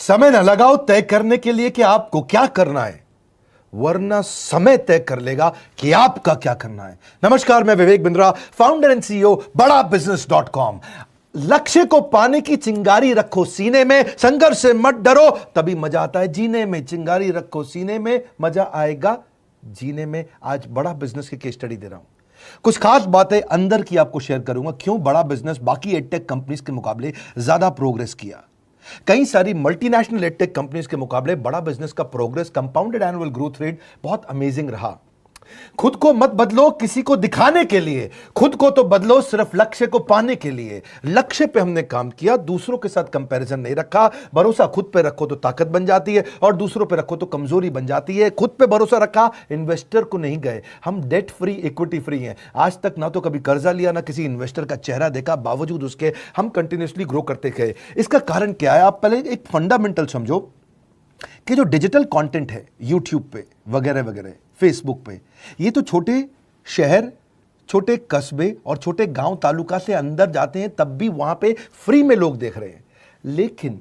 समय न लगाओ तय करने के लिए कि आपको क्या करना है, वरना समय तय कर लेगा कि आपका क्या करना है। नमस्कार, मैं Vivek Bindra, founder and CEO बड़ा बिजनेस.com। लक्ष्य को पाने की चिंगारी रखो सीने में, संघर्ष से मत डरो, तभी मजा आता है जीने में। चिंगारी रखो सीने में, मजा आएगा जीने में। आज बड़ा बिजनेस की केस स्टडी दे रहा हूं, कुछ खास बातें अंदर की आपको शेयर करूंगा, क्यों बड़ा बिजनेस बाकी एडटेक कंपनीज के मुकाबले ज्यादा प्रोग्रेस किया। कई सारी मल्टीनेशनल एडटेक कंपनीज के मुकाबले बड़ा बिजनेस का progress, compounded annual growth rate बहुत अमेजिंग रहा। खुद को मत बदलो किसी को दिखाने के लिए, खुद को तो बदलो सिर्फ लक्ष्य को पाने के लिए। लक्ष्य पे हमने काम किया, दूसरों के साथ कंपैरिजन नहीं रखा। भरोसा खुद पे रखो तो ताकत बन जाती है, और दूसरों पे रखो तो कमजोरी बन जाती है। खुद पे भरोसा रखा, इन्वेस्टर को नहीं गए। हम डेट फ्री, इक्विटी फ्री हैं। आज तक ना तो कभी कर्जा लिया, ना किसी इन्वेस्टर का चेहरा देखा, बावजूद उसके हम कंटिन्यूसली ग्रो करते गए। इसका कारण क्या है? आप पहले एक फंडामेंटल समझो कि जो डिजिटल कंटेंट है यूट्यूब पे वगैरह वगैरह, फेसबुक पे, ये तो छोटे शहर, छोटे कस्बे और छोटे गांव तालुका से अंदर जाते हैं, तब भी वहां पे फ्री में लोग देख रहे हैं। लेकिन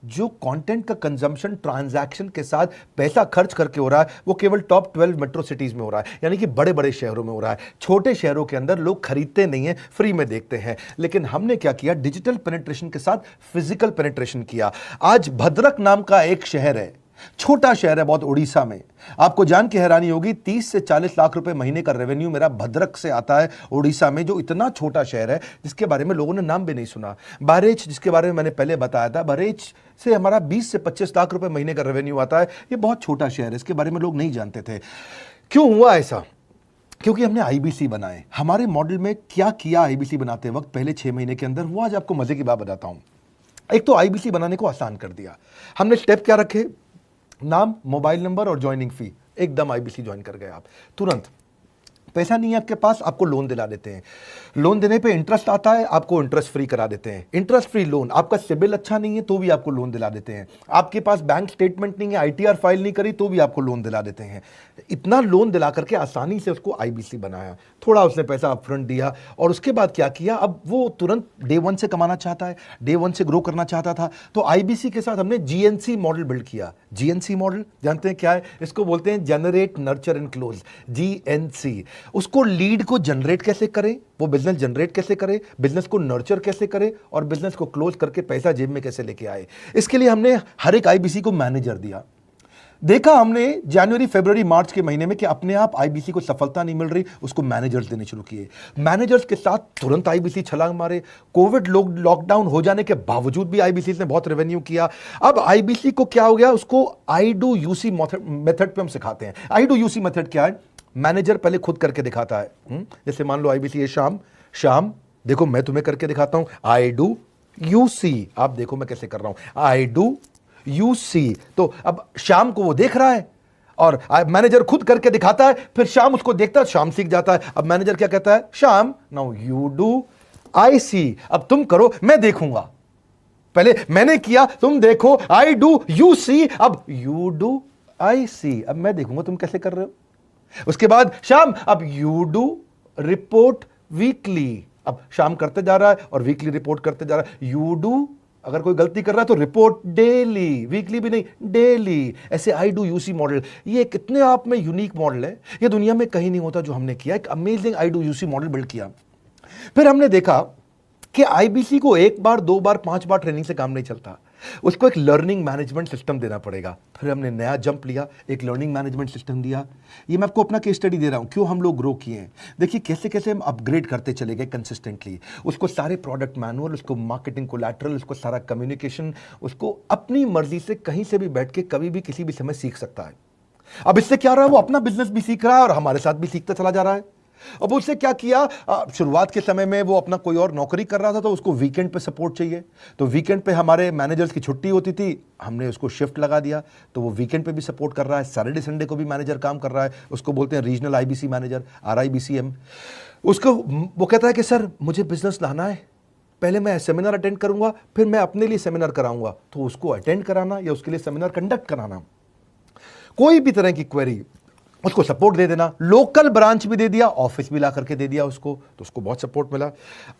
जो कंटेंट का कंजम्पशन ट्रांजैक्शन के साथ पैसा खर्च करके हो रहा है, वो केवल टॉप 12 मेट्रो सिटीज में हो रहा है, यानी कि बड़े बड़े शहरों में हो रहा है। छोटे शहरों के अंदर लोग खरीदते नहीं है, फ्री में देखते हैं। लेकिन हमने क्या किया? डिजिटल पेनिट्रेशन के साथ फिजिकल पेनिट्रेशन किया। आज भद्रक नाम का एक शहर है, छोटा शहर है बहुत, उड़ीसा में। आपको जान के हैरानी होगी, 30 से 40 लाख रुपए महीने का रेवेन्यू मेरा भद्रक से आता है, उड़ीसा में, जो इतना छोटा शहर है जिसके बारे में लोगों ने नाम भी नहीं सुना। बहरेच, जिसके बारे में मैंने पहले बताया था, बहरेच से हमारा 20 से 25 लाख रुपए महीने का रेवेन्यू आता है। ये बहुत छोटा शहर है, इसके बारे में लोग नहीं जानते थे। क्यों हुआ ऐसा? क्योंकि हमने आईबीसी बनाए। हमारे मॉडल में क्या किया आईबीसी बनाते वक्त, पहले 6 महीने के अंदर? वो आज आपको मजे की बात बताता हूं। एक तो आईबीसी बनाने को आसान कर दिया हमने। स्टेप क्या रखे? नाम, मोबाइल नंबर और ज्वाइनिंग फी। एकदम आईबीसी ज्वाइन कर गए आप तुरंत। पैसा नहीं है आपके पास, आपको लोन दिला देते हैं। लोन देने पे इंटरेस्ट आता है, आपको इंटरेस्ट फ्री करा देते हैं। Interest free loan. आपका सिबिल अच्छा नहीं है तो भी आपको लोन दिला देते हैं। आपके पास बैंक स्टेटमेंट नहीं है, आईटीआर फाइल नहीं करी तो भी आपको लोन दिला देते हैं। इतना लोन दिला करके आसानी से उसको आईबीसी बनाया। थोड़ा उसने पैसा अपफ्रंट दिया, और उसके बाद क्या किया? अब वो तुरंत डे 1 से कमाना चाहता है, डे 1 से ग्रो करना चाहता था, तो आईबीसी के साथ हमने जीएनसी मॉडल बिल्ड किया। जीएनसी मॉडल जानते हैं क्या है? इसको बोलते हैं generate, nurture and close, GNC. उसको लीड को जनरेट कैसे करें, वो बिजनेस जनरेट कैसे करे, बिजनेस को नर्चर कैसे करे, और बिजनेस को क्लोज करके पैसा जेब में कैसे लेके आए। इसके लिए हमने हर एक आईबीसी को मैनेजर दिया। देखा हमने जनवरी, फरवरी, मार्च के महीने में कि अपने आप आईबीसी को सफलता नहीं मिल रही, उसको मैनेजर्स देने शुरू किए। मैनेजर्स के साथ तुरंत आईबीसी छलांग मारे। कोविड लॉकडाउन हो जाने के बावजूद भी आईबीसी ने बहुत रेवेन्यू किया। अब आईबीसी को क्या हो गया? उसको आई डू यूसी मेथड पे हम सिखाते हैं। आई डू यूसी मेथड क्या है? मैनेजर पहले खुद करके दिखाता है। जैसे मान लो आईबीसी है शाम, देखो मैं तुम्हें करके दिखाता हूं, आई डू यूसी। आप देखो मैं कैसे कर रहा हूं, आई डू यूसी। तो अब शाम को वो देख रहा है, और मैनेजर खुद करके दिखाता है, फिर शाम उसको देखता है, शाम सीख जाता है। अब मैनेजर क्या कहता है? शाम, नाउ यू डू, आई सी। अब तुम करो, मैं देखूंगा। पहले मैंने किया, तुम देखो, आई डू यू सी, अब यू डू आई सी। अब मैं देखूंगा तुम कैसे कर रहे हो। उसके बाद शाम, अब यू डू रिपोर्ट वीकली। अब शाम करते जा रहा है और वीकली रिपोर्ट करते जा रहा है। यू डू, अगर कोई गलती कर रहा है तो रिपोर्ट डेली, वीकली भी नहीं, डेली। ऐसे आई डू यूसी मॉडल, ये कितने आप में यूनिक मॉडल है, ये दुनिया में कहीं नहीं होता जो हमने किया। एक amazing I do UC model build किया। फिर हमने देखा कि आईबीसी को 1 बार, 2 बार, 5 बार ट्रेनिंग से काम नहीं चलता, उसको एक लर्निंग मैनेजमेंट सिस्टम देना पड़ेगा। फिर हमने नया जंप लिया, एक लर्निंग मैनेजमेंट सिस्टम दिया। ये मैं आपको अपना केस स्टडी दे रहा हूं, क्यों हम लोग ग्रो किए हैं। देखिए कैसे कैसे हम अपग्रेड करते चले गए कंसिस्टेंटली। उसको सारे प्रोडक्ट मैनुअल, उसको मार्केटिंग कोलैटरल, उसको सारा कम्युनिकेशन, उसको अपनी मर्जी से कहीं से भी बैठ के कभी भी किसी भी समय सीख सकता है। अब इससे क्या रहा है? वो अपना बिजनेस भी सीख रहा है और हमारे साथ भी सीखता चला जा रहा है। अब उससे क्या किया? शुरुआत के समय में वो अपना कोई और नौकरी कर रहा था, तो उसको वीकेंड पे सपोर्ट चाहिए। तो वीकेंड पे हमारे मैनेजर्स की छुट्टी होती थी, हमने उसको शिफ्ट लगा दिया, तो वो वीकेंड पे भी सपोर्ट कर रहा है। सैटरडे संडे को भी मैनेजर काम कर रहा है, उसको बोलते हैं रीजनल आईबीसी मैनेजर, RIBCM। उसको वो कहता है कि सर मुझे बिजनेस लाना है, पहले मैं सेमिनार अटेंड करूंगा, फिर मैं अपने लिए सेमिनार कराऊंगा। तो उसको अटेंड कराना या उसके लिए सेमिनार कंडक्ट कराना, कोई भी तरह की क्वेरी, उसको सपोर्ट दे देना, लोकल ब्रांच भी दे दिया, ऑफिस भी ला करके दे दिया उसको, तो उसको बहुत सपोर्ट मिला।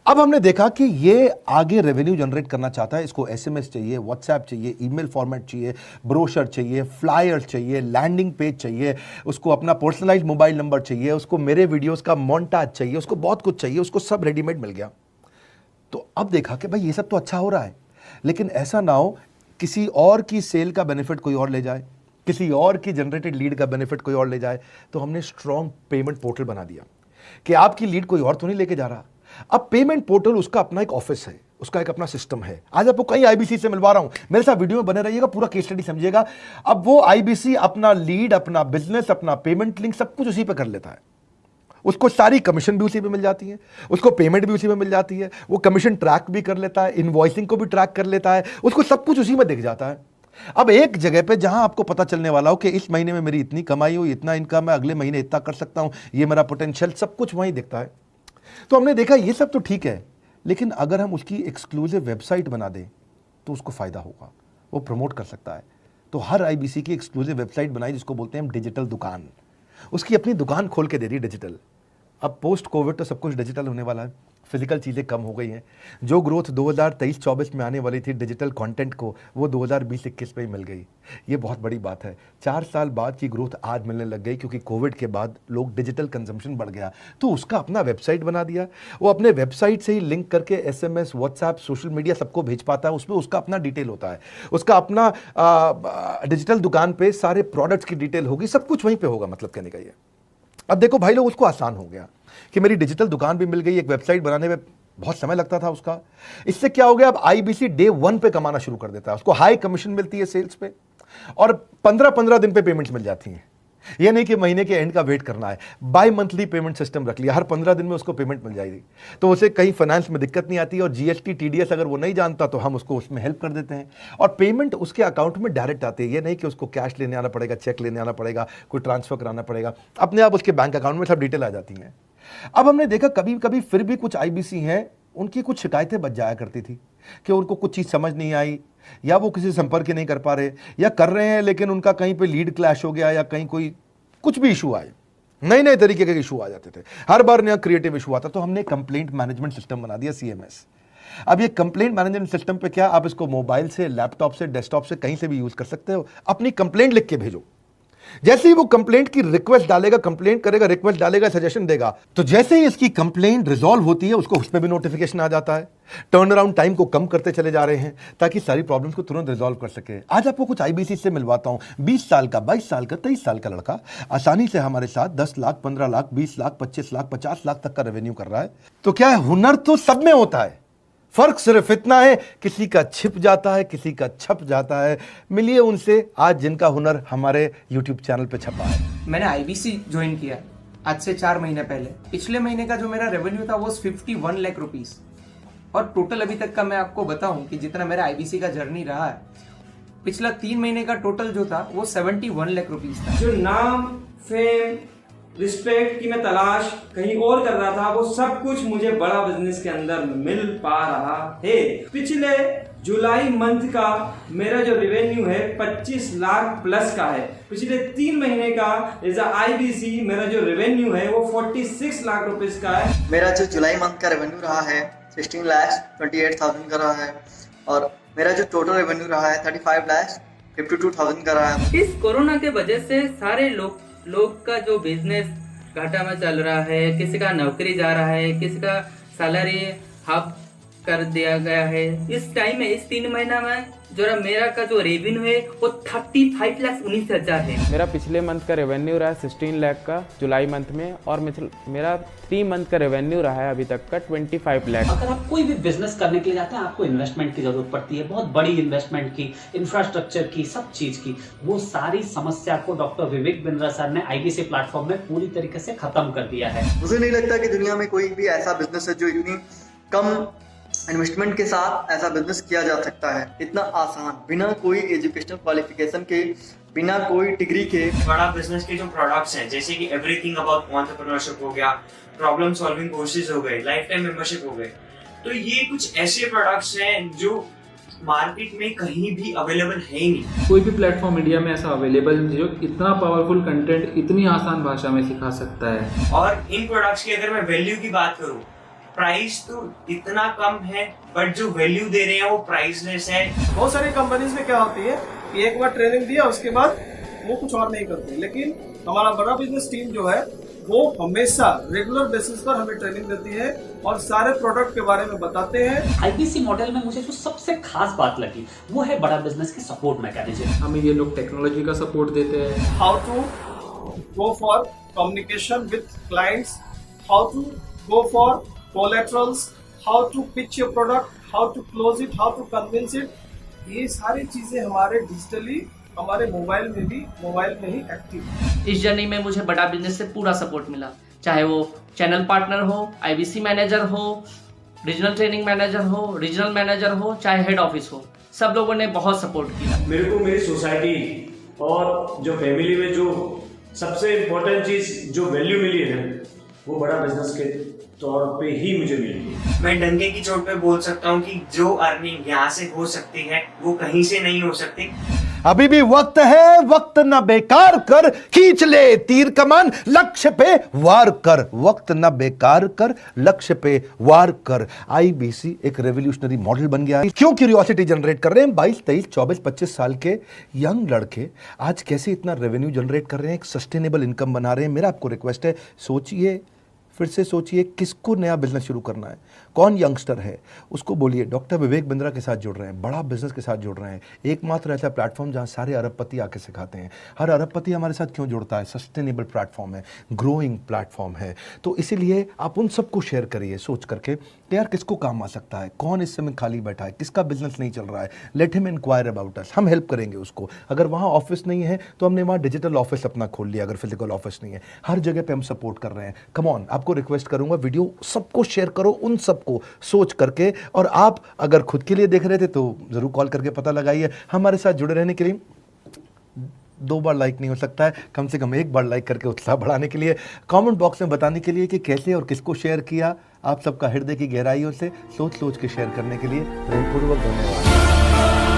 अब हमने देखा कि ये आगे रेवेन्यू जनरेट करना चाहता है, इसको एसएमएस चाहिए, व्हाट्सएप चाहिए, ईमेल फॉर्मेट चाहिए, ब्रोशर चाहिए, फ्लायर चाहिए, लैंडिंग पेज चाहिए, उसको अपना पर्सनलाइज मोबाइल नंबर चाहिए, उसको मेरे वीडियोस का मोन्टाज चाहिए, उसको बहुत कुछ चाहिए, उसको सब रेडीमेड मिल गया। तो अब देखा कि भाई ये सब तो अच्छा हो रहा है, लेकिन ऐसा ना हो किसी और की सेल का बेनिफिट कोई और ले जाए, किसी और की जनरेटेड लीड का बेनिफिट कोई और ले जाए। तो हमने स्ट्रॉन्ग पेमेंट पोर्टल बना दिया कि आपकी लीड कोई और तो नहीं लेके जा रहा। अब पेमेंट पोर्टल उसका अपना एक ऑफिस है, उसका एक अपना सिस्टम है। आज आपको कई आईबीसी से मिलवा रहा हूं, मेरे साथ वीडियो में बने रहिएगा, पूरा केस स्टडी समझिएगा। अब वो आईबीसी अपना लीड, अपना बिजनेस, अपना पेमेंट लिंक सब कुछ उसी पे कर लेता है। उसको सारी कमीशन भी उसी पे मिल जाती है, उसको पेमेंट भी उसी में मिल जाती है, वो कमीशन ट्रैक भी कर लेता है, इनवॉइसिंग को भी ट्रैक कर लेता है, उसको सब कुछ उसी में दिख जाता है। अब एक जगह पे जहां आपको पता चलने वाला हो कि इस महीने में मेरी इतनी कमाई हुई, इतना इनकम है, अगले महीने इतना कर सकता हूं, ये मेरा पोटेंशियल, सब कुछ वहीं दिखता है। तो हमने देखा ये सब तो ठीक है, लेकिन अगर हम उसकी एक्सक्लूसिव वेबसाइट बना दें तो उसको फायदा होगा, वो प्रमोट कर सकता है। तो हर आईबीसी की एक्सक्लूसिव वेबसाइट बनाई, जिसको बोलते हैं हम डिजिटल दुकान। उसकी अपनी दुकान खोल के दे दी डिजिटल। अब पोस्ट कोविड तो सब कुछ डिजिटल होने वाला है, फिजिकल चीज़ें कम हो गई हैं। जो ग्रोथ 2023-24 में आने वाली थी डिजिटल कंटेंट को, वो 2020-21 में ही मिल गई। ये बहुत बड़ी बात है। 4 साल बाद की ग्रोथ आज मिलने लग गई, क्योंकि कोविड के बाद लोग डिजिटल कंजम्पशन बढ़ गया। तो उसका अपना वेबसाइट बना दिया, वो अपने वेबसाइट से ही लिंक करके एसएमएस, व्हाट्सएप, सोशल मीडिया सबको भेज पाता है। उसमें उसका अपना डिटेल होता है, उसका अपना डिजिटल दुकान पे सारे प्रोडक्ट्स की डिटेल होगी, सब कुछ वहीं पर होगा। मतलब कहने का ये, अब देखो भाई लोग, उसको आसान हो गया कि मेरी डिजिटल दुकान भी मिल गई। एक वेबसाइट बनाने में बहुत समय लगता था उसका। इससे क्या हो गया, अब आईबीसी डे 1 पे कमाना शुरू कर देता है। उसको हाई कमीशन मिलती है सेल्स पे, और 15-15 दिन पे पेमेंट्स मिल जाती हैं। ये नहीं कि महीने के एंड का वेट करना है, बाई मंथली पेमेंट सिस्टम रख लिया, हर 15 दिन में उसको पेमेंट मिल जाएगी। तो उसे कहीं फाइनेंस में दिक्कत नहीं आती, और जीएसटी, टीडीएस अगर वो नहीं जानता तो हम उसको उसमें हेल्प कर देते हैं, और पेमेंट उसके अकाउंट में डायरेक्ट आती है। ये नहीं कि उसको कैश लेने आना पड़ेगा, चेक लेने आना पड़ेगा, कोई ट्रांसफर कराना पड़ेगा, अपने आप उसके बैंक अकाउंट में सब डिटेल आ जाती हैं। अब हमने देखा कभी कभी फिर भी कुछ आईबीसी हैं, उनकी कुछ शिकायतें बच जाया करती थी कि उनको कुछ चीज़ समझ नहीं आई, या वो किसी संपर्क ही नहीं कर पा रहे, या कर रहे हैं लेकिन उनका कहीं पे लीड क्लैश हो गया, या कहीं कोई कुछ भी इशू आए, नए नए तरीके के इशू आ जाते थे, हर बार नया क्रिएटिव इशू आता। तो हमने कंप्लेंट मैनेजमेंट सिस्टम बना दिया, सीएमएस। अब ये कंप्लेंट मैनेजमेंट सिस्टम पे क्या, आप इसको मोबाइल से, लैपटॉप से, डेस्कटॉप से, कहीं से भी यूज कर सकते हो। अपनी कंप्लेंट लिख के भेजो, जैसे ही वो कंप्लेंट की रिक्वेस्ट डालेगा, कंप्लेंट करेगा, रिक्वेस्ट डालेगा, सजेशन देगा, तो जैसे ही इसकी कंप्लेंट रिजॉल्व होती है, उसको उस पर भी नोटिफिकेशन आ जाता है। टर्न अराउंड टाइम को कम करते चले जा रहे हैं, ताकि सारी प्रॉब्लम्स को तुरंत रिजॉल्व कर सके। आज आपको कुछ आईबीसी से मिलवाता हूं। 20 साल का, 22 साल का, 23 साल का लड़का आसानी से हमारे साथ 10 लाख, 15 लाख, 20 लाख, 25 लाख, 50 लाख तक का रेवेन्यू कर रहा है। तो क्या है, हुनर तो सब में होता है, फर्क सिर्फ इतना है, किसी का छिप जाता है, किसी का छप जाता है। मिलिए उनसे आज, जिनका हुनर हमारे YouTube चैनल पे छपा है। मैंने आईबीसी ज्वाइन किया आज से 4 महीने पहले। पिछले महीने का जो मेरा रेवेन्यू था वो 51 लाख रुपीस, और टोटल अभी तक का मैं आपको बताऊं कि जितना मेरा आईबीसी का जर्नी रहा है, पिछला 3 महीने का टोटल जो था वो 71 लाख रुपीस था। जो नाम, फेम, रिस्पेक्ट की मैं तलाश कहीं और कर रहा था, वो सब कुछ मुझे बड़ा बिजनेस के अंदर मिल पा रहा है। पिछले जुलाई मंथ का मेरा जो रेवेन्यू है 25 लाख प्लस का है। पिछले 3 महीने का एज आईबीसी मेरा जो रेवेन्यू है वो 46 लाख रुपीस का है। मेरा जो जुलाई मंथ का रेवेन्यू रहा है 16,28,000 का रहा है, और मेरा जो टोटल रेवेन्यू रहा है 35,52,000 का रहा है। इस कोरोना के वजह से सारे लोग का जो बिजनेस घाटा में चल रहा है, किसी का नौकरी जा रहा है, किसी का सैलरी हाफ कर दिया गया है। इस टाइम में, इस 3 महीना में जो मेरा का जो रेवेन्यू है वो 35,19,000 है। मेरा पिछले मंथ का रेवेन्यू रहा है 16 लाख का जुलाई मंथ में, और मेरा 3 मंथ का रेवेन्यू रहा है अभी तक का 25 लाख। अगर आप कोई भी बिजनेस करने के लिए जाते हैं, आपको इन्वेस्टमेंट की जरूरत पड़ती है, बहुत बड़ी इन्वेस्टमेंट की, इंफ्रास्ट्रक्चर की, सब चीज की। वो सारी समस्या को डॉक्टर विवेक बिंद्रा सर ने आईबीसी प्लेटफॉर्म में पूरी तरीके से खत्म कर दिया है। मुझे नहीं लगता कि दुनिया में कोई भी ऐसा बिजनेस है जो इतनी कम इन्वेस्टमेंट के साथ ऐसा बिजनेस किया जा सकता है, इतना आसान, बिना कोई एजुकेशनल क्वालिफिकेशन के, बिना कोई डिग्री के। बड़ा बिजनेस के जो प्रोडक्ट्स हैं, जैसे कि एवरीथिंग अबाउट एंटरप्रेन्योरशिप हो गया, प्रॉब्लम सॉल्विंग कोर्सेज हो गए, लाइफ टाइम मेंबरशिप हो गए, तो ये कुछ ऐसे प्रोडक्ट्स हैं जो मार्केट में कहीं भी अवेलेबल है ही नहीं। कोई भी प्लेटफॉर्म इंडिया में ऐसा अवेलेबल नहीं जो इतना पावरफुल कंटेंट इतनी आसान भाषा में सिखा सकता है। और इन प्रोडक्ट्स की अगर मैं वैल्यू की बात करूं, प्राइस तो इतना कम है बट जो वैल्यू दे रहे हैं वो प्राइसलेस है। बहुत सारी कंपनीज में क्या होती है कि एक बार ट्रेनिंग दिया उसके बाद वो कुछ और नहीं करते, लेकिन हमारा बड़ा बिजनेस टीम जो है वो हमेशा रेगुलर बेसिस पर हमें ट्रेनिंग देती है और सारे प्रोडक्ट के बारे में बताते हैं। आईबीसी मॉडल में मुझे जो सबसे खास बात लगी वो है बड़ा बिजनेस की सपोर्ट मैकेनिज्म। हमें ये लोग टेक्नोलॉजी का सपोर्ट देते हैं। How to go for communication with clients, how to go for collaterals, how to pitch your product, how to close it, how to convince it, ये सारी चीजें हमारे डिजिटली हमारे मोबाइल में ही एक्टिव है। इस जर्नी में मुझे बड़ा बिजनेस से पूरा सपोर्ट मिला, चाहे वो चैनल पार्टनर हो, आईबीसी मैनेजर हो, रीजनल ट्रेनिंग मैनेजर हो, रीजनल मैनेजर हो, चाहे हेड ऑफिस हो, सब लोगों ने बहुत सपोर्ट किया। मेरे को मेरी सोसाइटी और जो फैमिली में जो सबसे इम्पोर्टेंट चीज जो वैल्यू मिली है वो बड़ा बिजनेस के तौर पे ही मुझे मिली। मैं डंके की चोट पे बोल सकता हूँ कि जो अर्निंग यहाँ से हो सकती है वो कहीं से नहीं हो सकती। अभी भी वक्त है, वक्त न बेकार कर, खींच ले तीर कमान, लक्ष्य पे वार कर, वक्त न बेकार कर, लक्ष्य पे वार कर। आईबीसी एक रेवोल्यूशनरी मॉडल बन गया है। क्यों क्यूरियोसिटी जनरेट कर रहे हैं 22, 23, 24, 25 साल के यंग लड़के आज कैसे इतना रेवेन्यू जनरेट कर रहे हैं, एक सस्टेनेबल इनकम बना रहे हैं। मेरा आपको रिक्वेस्ट है, सोचिए, फिर से सोचिए, किसको नया बिजनेस शुरू करना है, कौन यंगस्टर है, उसको बोलिए डॉक्टर विवेक बिंद्रा के साथ जुड़ रहे हैं, बड़ा बिजनेस के साथ जुड़ रहे हैं। एकमात्र ऐसा प्लेटफॉर्म जहां सारे अरबपति आके सिखाते हैं। हर अरबपति हमारे साथ क्यों जुड़ता है? सस्टेनेबल प्लेटफॉर्म है, ग्रोइंग प्लेटफॉर्म है। तो इसीलिए आप उन सबको शेयर करिए सोच करके कि यार किसको काम आ सकता है, कौन इस समय खाली बैठा है, किसका बिजनेस नहीं चल रहा है, let him inquire about us, हम हेल्प करेंगे उसको। अगर वहाँ ऑफिस नहीं है तो हमने वहाँ डिजिटल ऑफिस अपना खोल लिया, अगर फिजिकल ऑफिस नहीं है, हर जगह पे हम सपोर्ट कर रहे हैं। कम ऑन, आपको रिक्वेस्ट करूंगा वीडियो सबको शेयर करो, उन सबको सोच करके। और आप अगर खुद के लिए देख रहे थे तो जरूर कॉल करके पता लगाइए। हमारे साथ जुड़े रहने के लिए 2 बार लाइक नहीं हो सकता है, कम से कम 1 बार लाइक करके उत्साह बढ़ाने के लिए, कमेंट बॉक्स में बताने के लिए कि कैसे और किसको शेयर किया। आप सबका हृदय की गहराइयों से सोच सोच के शेयर करने के लिए प्रेमपूर्वक धन्यवाद।